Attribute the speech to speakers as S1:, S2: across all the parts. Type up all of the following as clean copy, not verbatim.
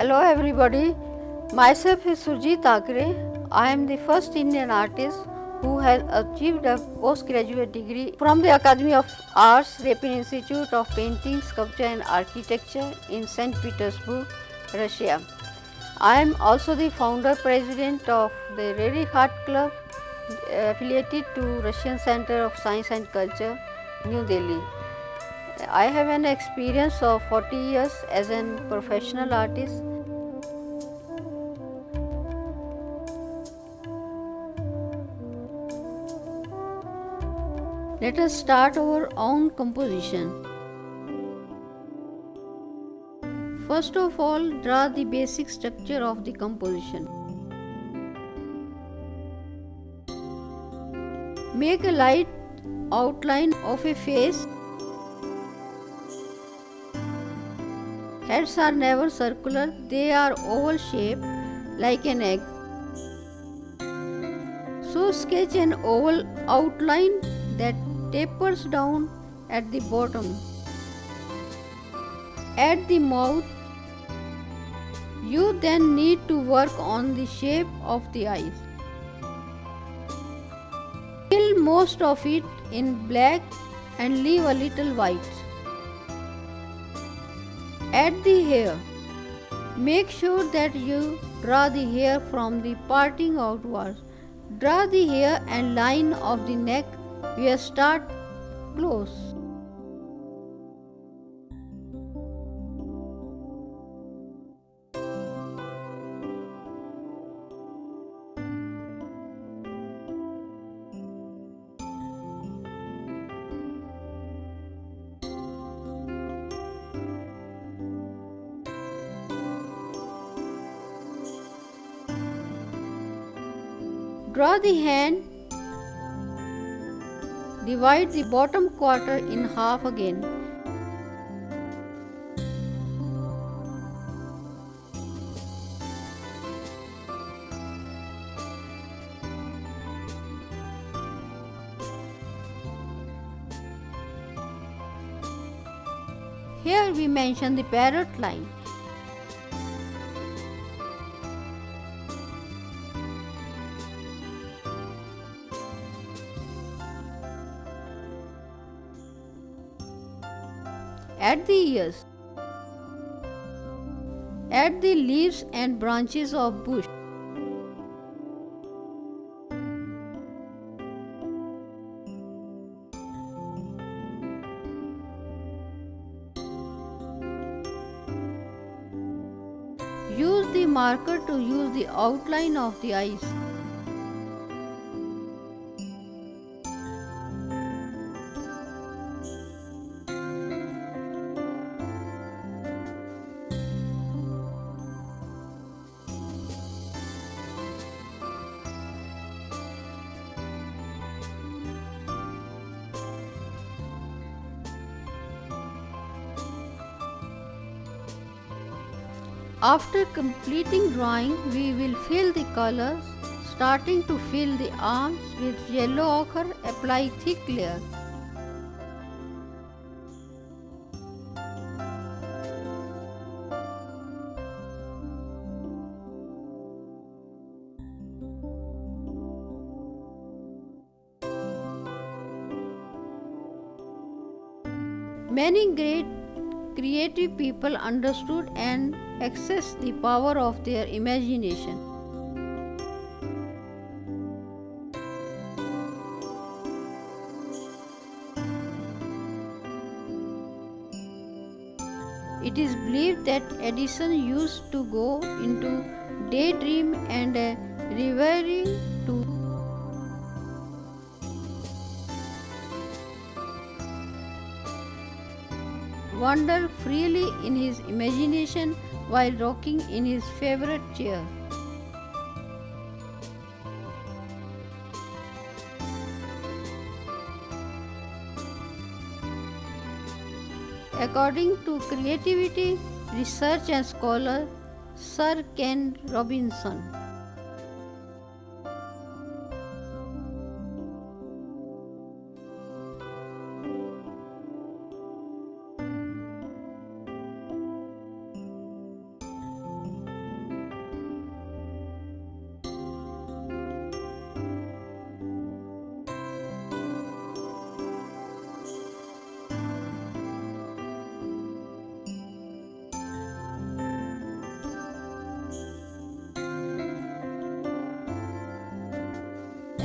S1: Hello everybody, myself is Surjit Thakre. I am the first Indian artist who has achieved a postgraduate degree from the Academy of Arts, Repin Institute of Painting, Sculpture and Architecture in St. Petersburg, Russia. I am also the founder president of the Rerich Art Club affiliated to Russian Center of Science and Culture, New Delhi. I have an experience of 40 years as a professional artist. Let us start our own composition. First of all, draw the basic structure of the composition. Make a light outline of a face. Heads are never circular, they are oval shaped like an egg. So sketch an oval outline that tapers down at the bottom. At the mouth, you then need to work on the shape of the eyes. Fill most of it in black and leave a little white. Add the hair. Make sure that you draw the hair from the parting outwards. Draw the hair and line of the neck where start close. Draw the hand. Divide the bottom quarter in half again. Here we mention the parrot line. Add the ears. Add the leaves and branches of bush. Use the marker to use the outline of the eyes. After completing drawing, we will fill the colors, starting to fill the arms with yellow ochre. Apply thick layer. Many great creative people understood and accessed the power of their imagination. It is believed that Edison used to go into daydream and a reverie to wander freely in his imagination while rocking in his favorite chair. According to creativity research and scholar Sir Ken Robinson,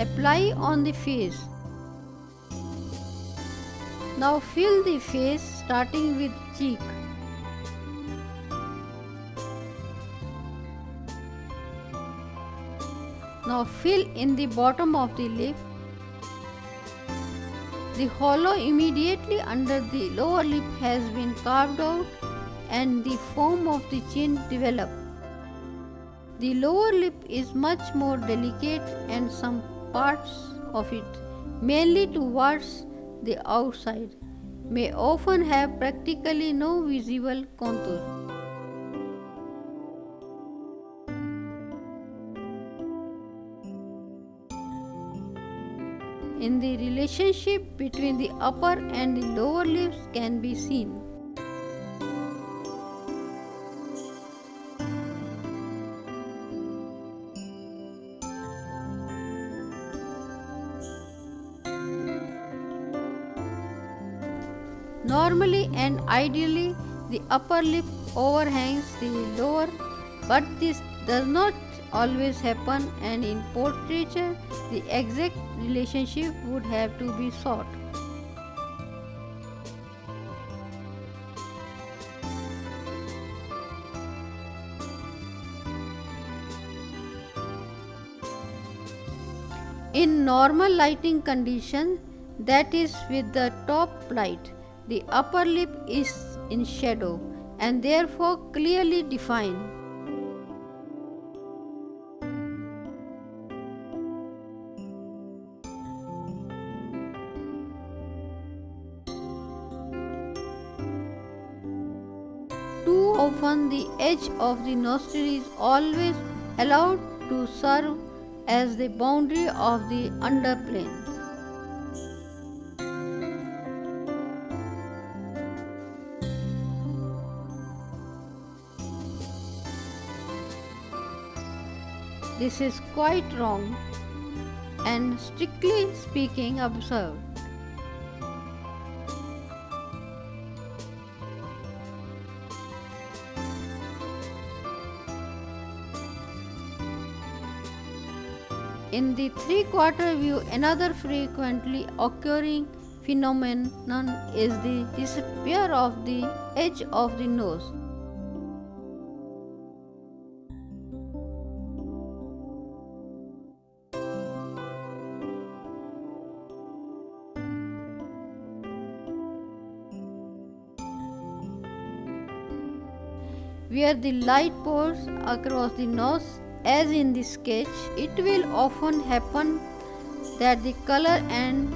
S1: Apply on the face. Now fill the face starting with cheek. Now fill in the bottom of the lip. The hollow immediately under the lower lip has been carved out and the form of the chin developed. The lower lip is much more delicate and some parts of it, mainly towards the outside, may often have practically no visible contour. In the relationship between the upper and the lower lips can be seen. Normally and ideally, the upper lip overhangs the lower, but this does not always happen, and in portraiture, the exact relationship would have to be sought. In normal lighting conditions, that is with the top light, the upper lip is in shadow and therefore clearly defined. Too often, the edge of the nostril is always allowed to serve as the boundary of the underplane. This is quite wrong and strictly speaking absurd. In the three-quarter view, another frequently occurring phenomenon is the disappear of the edge of the nose. Where the light pours across the nose, as in the sketch, it will often happen that the color and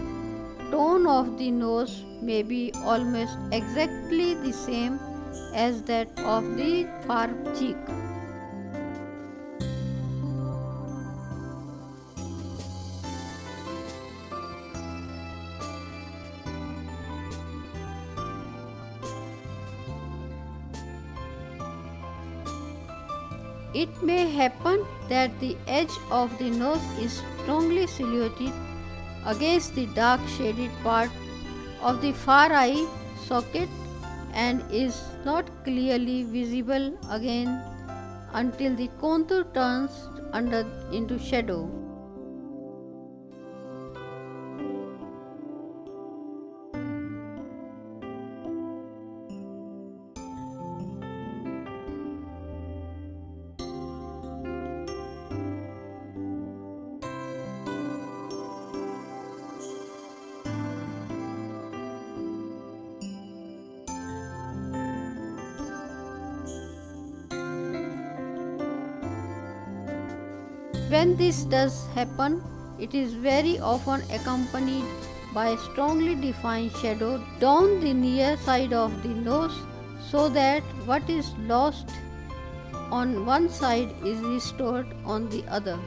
S1: tone of the nose may be almost exactly the same as that of the far cheek. It may happen that the edge of the nose is strongly silhouetted against the dark shaded part of the far eye socket and is not clearly visible again until the contour turns under into shadow. When this does happen, it is very often accompanied by a strongly defined shadow down the near side of the nose so that what is lost on one side is restored on the other.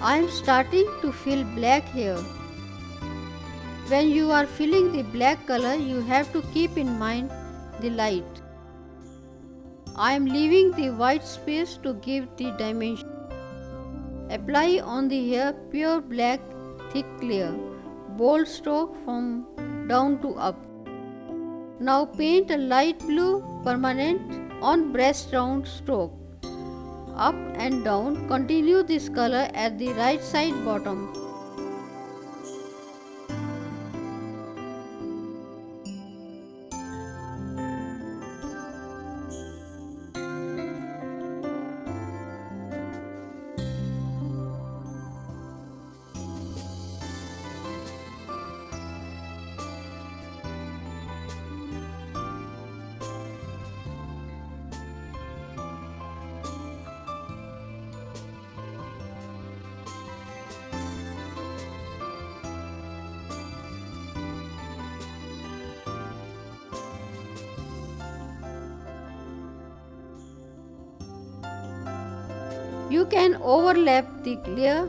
S1: I am starting to feel black here. When you are feeling the black color, you have to keep in mind the light. I am leaving the white space to give the dimension. Apply on the hair pure black, thick clear, bold stroke from down to up. Now paint a light blue permanent on breast round stroke. Up and down, continue this color at the right side bottom. You can overlap the clear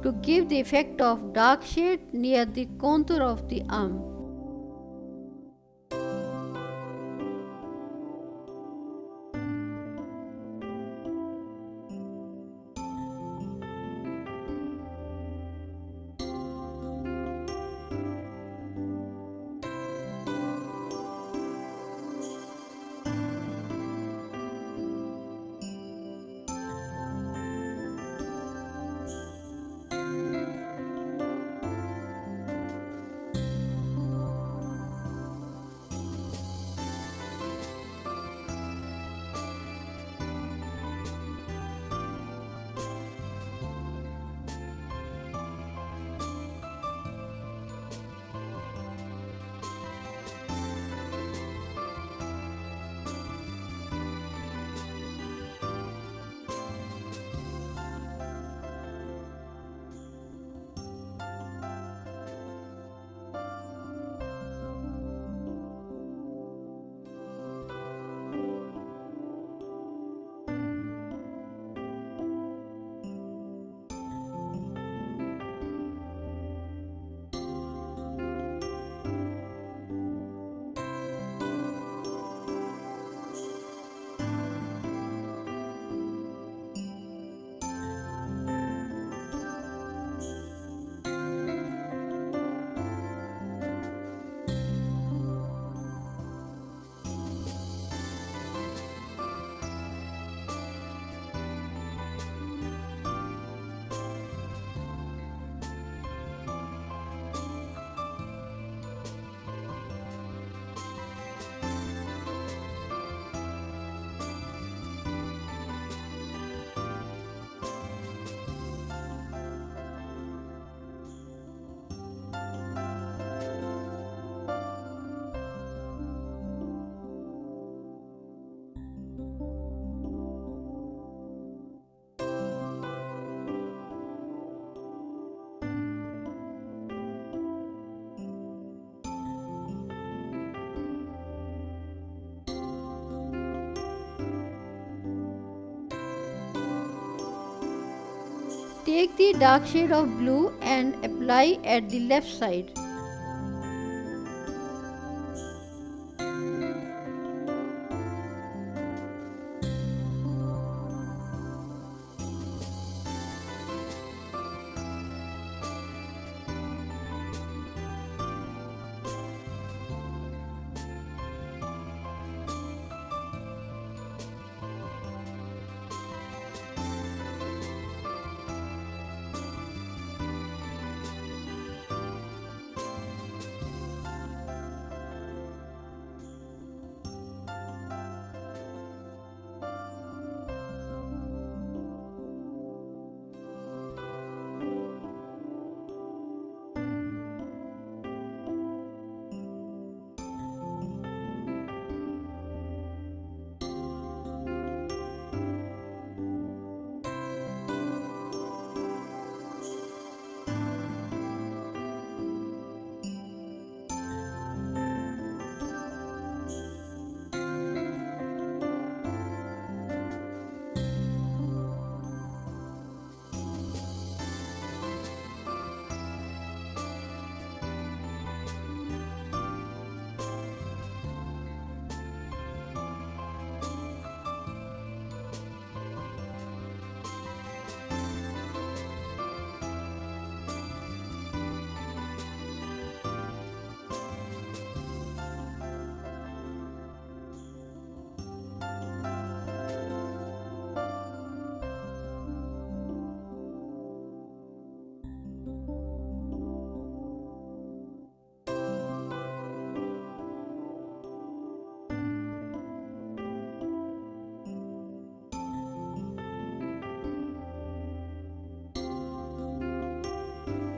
S1: to give the effect of dark shade near the contour of the arm. Take the dark shade of blue and apply at the left side.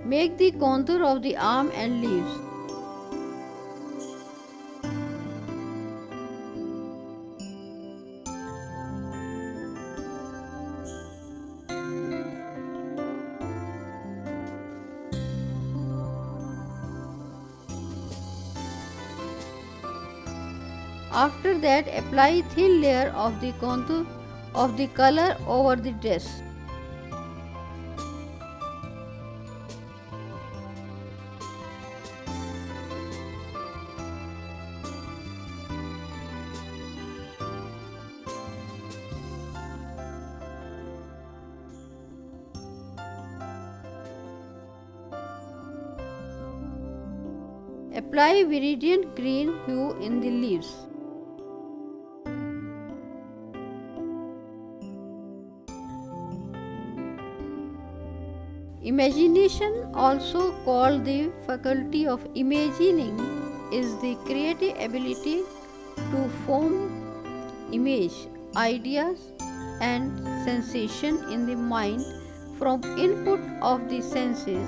S1: Make the contour of the arm and leaves. After that, apply thin layer of the contour of the color over the dress. Apply viridient green hue in the leaves. Imagination, also called the faculty of imagining, is the creative ability to form image, ideas and sensation in the mind from input of the senses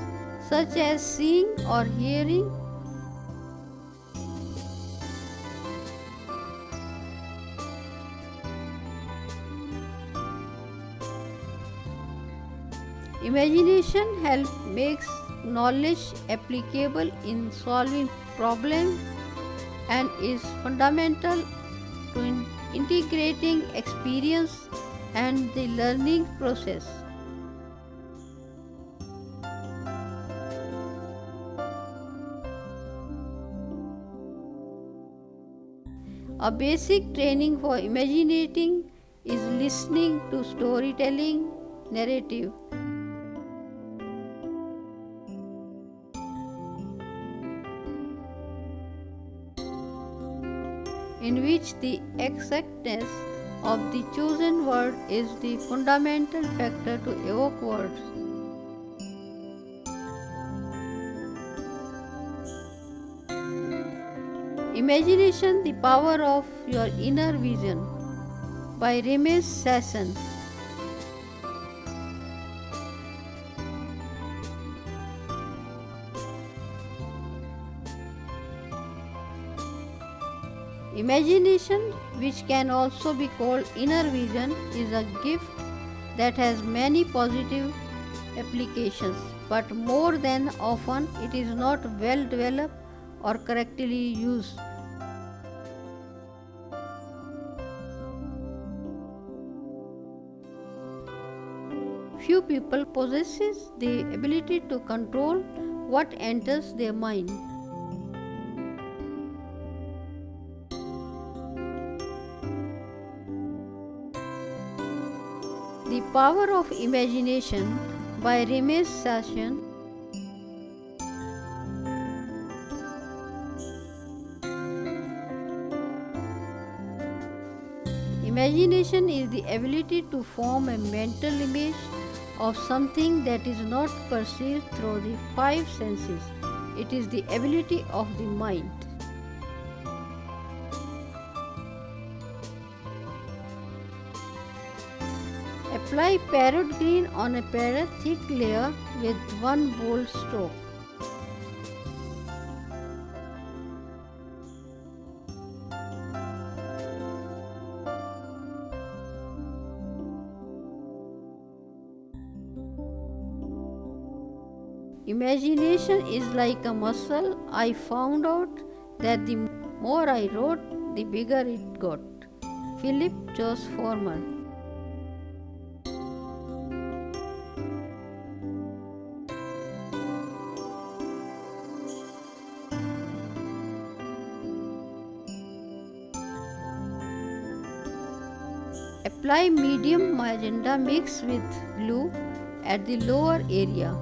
S1: such as seeing or hearing. Imagination helps makes knowledge applicable in solving problems and is fundamental to integrating experience and the learning process. A basic training for imaginating is listening to storytelling narrative. In which the exactness of the chosen word is the fundamental factor to evoke words. Imagination, the power of your inner vision, by Ramesh Sasson. Imagination, which can also be called inner vision, is a gift that has many positive applications, but more than often it is not well developed or correctly used. Few people possesses the ability to control what enters their mind. The Power of Imagination by Ramesh Sasson. Imagination is the ability to form a mental image of something that is not perceived through the five senses. It is the ability of the mind. Apply parrot green on a parrot thick layer with one bold stroke. Imagination is like a muscle. I found out that the more I wrote, the bigger it got. Philip Joss Former. Apply medium magenta mix with blue at the lower area.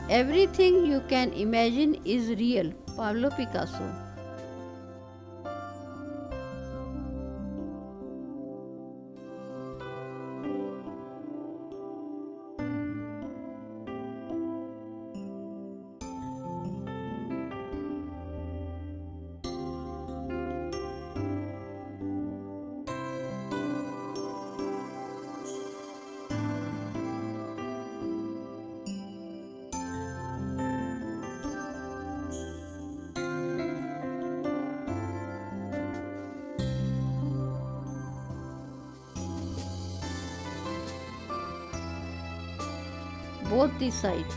S1: Everything you can imagine is real. Pablo Picasso. both the sides.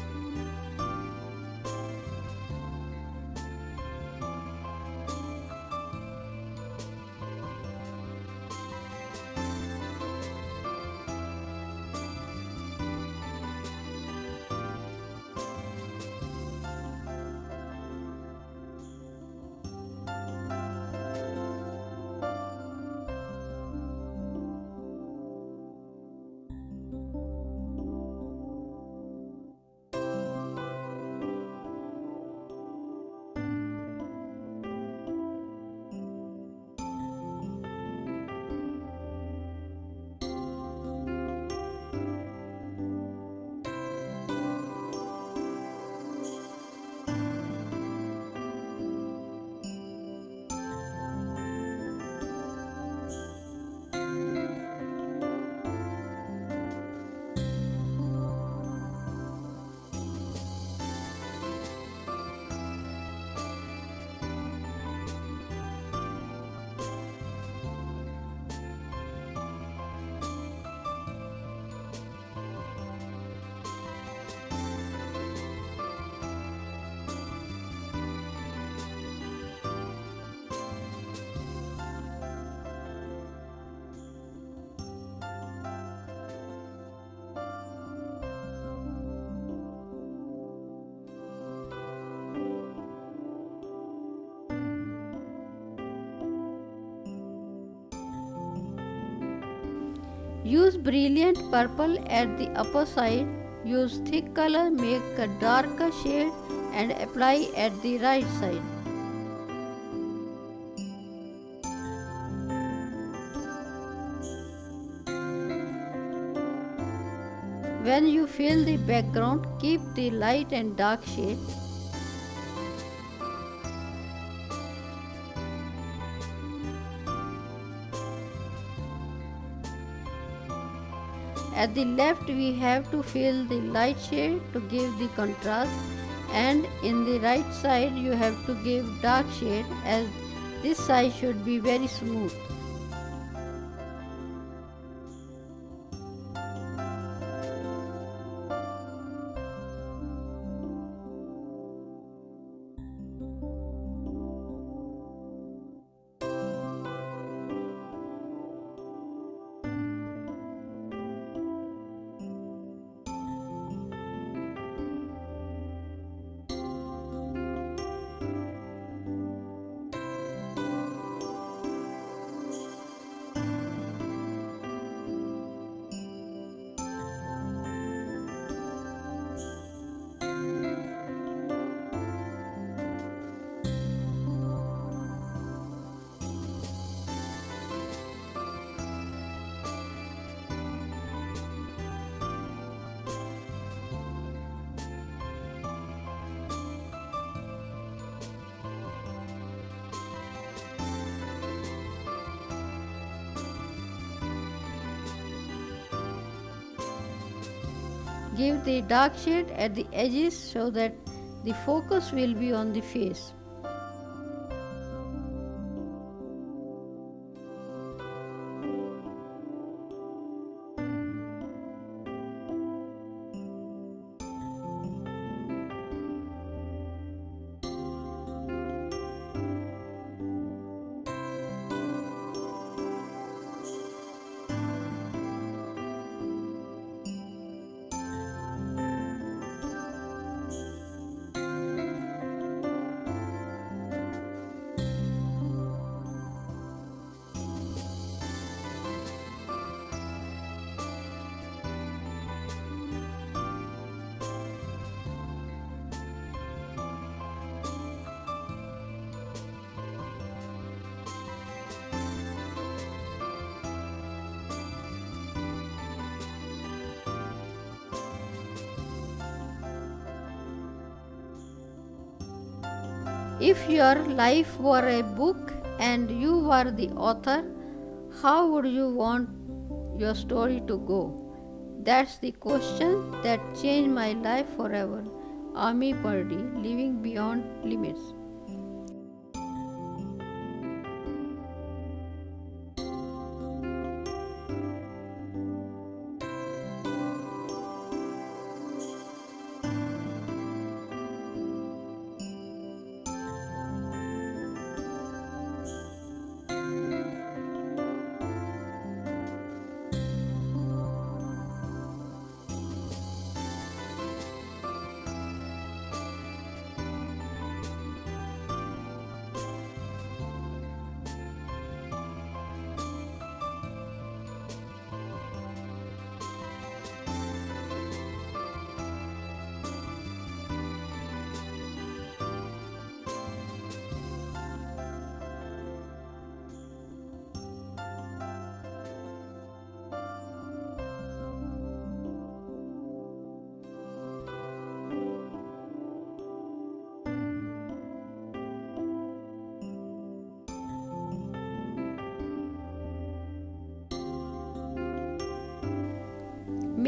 S1: Use brilliant purple at the upper side. Use thick color, make a darker shade and apply at the right side. When you fill the background, keep the light and dark shade. At the left we have to fill the light shade to give the contrast, and in the right side you have to give dark shade, as this side should be very smooth. Give the dark shade at the edges so that the focus will be on the face. If your life were a book and you were the author, how would you want your story to go? That's the question that changed my life forever. Ami Purdy, Living Beyond Limits.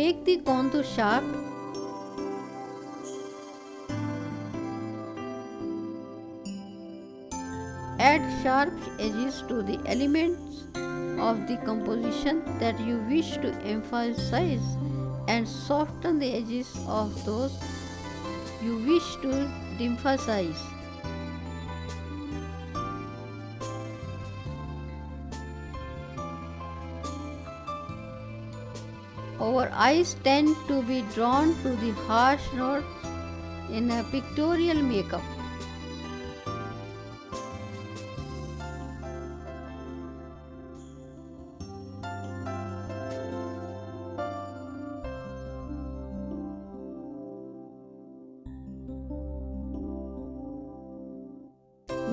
S1: Make the contour sharp. Add sharp edges to the elements of the composition that you wish to emphasize and soften the edges of those you wish to de-emphasize. Our eyes tend to be drawn to the harsh notes in a pictorial makeup.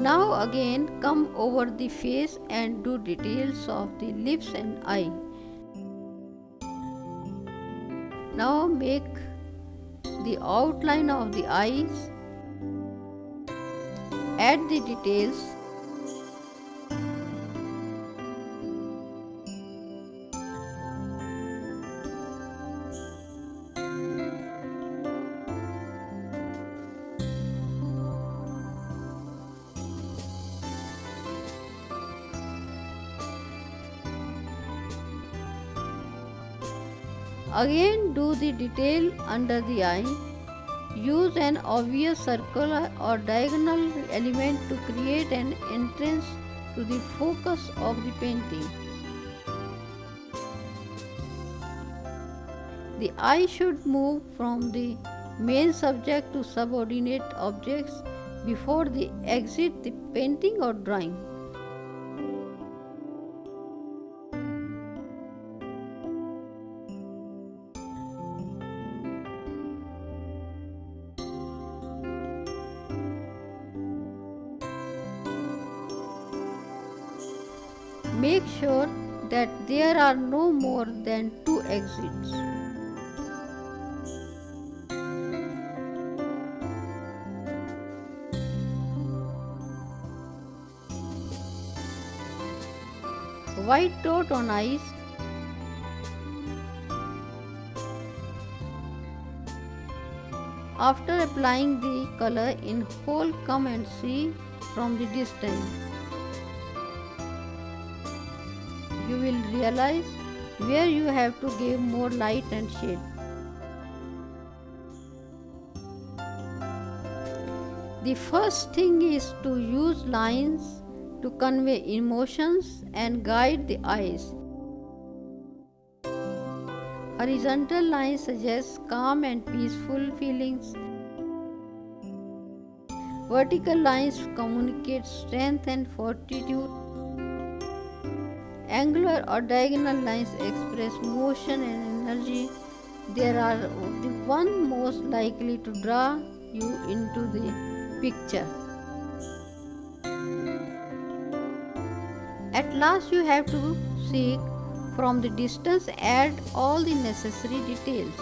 S1: Now again come over the face and do details of the lips and eye. Now make the outline of the eyes. Add the details. Again do the detail under the eye. Use an obvious circular or diagonal element to create an entrance to the focus of the painting. The eye should move from the main subject to subordinate objects before they exit the painting or drawing. Make sure that there are no more than 2 exits. White dot on eyes. After applying the color in whole, come and see from the distance. You will realize where you have to give more light and shade. The first thing is to use lines to convey emotions and guide the eyes. Horizontal lines suggest calm and peaceful feelings. Vertical lines communicate strength and fortitude. Angular or diagonal lines express motion and energy. They are the one most likely to draw you into the picture. At last you have to seek from the distance, add all the necessary details.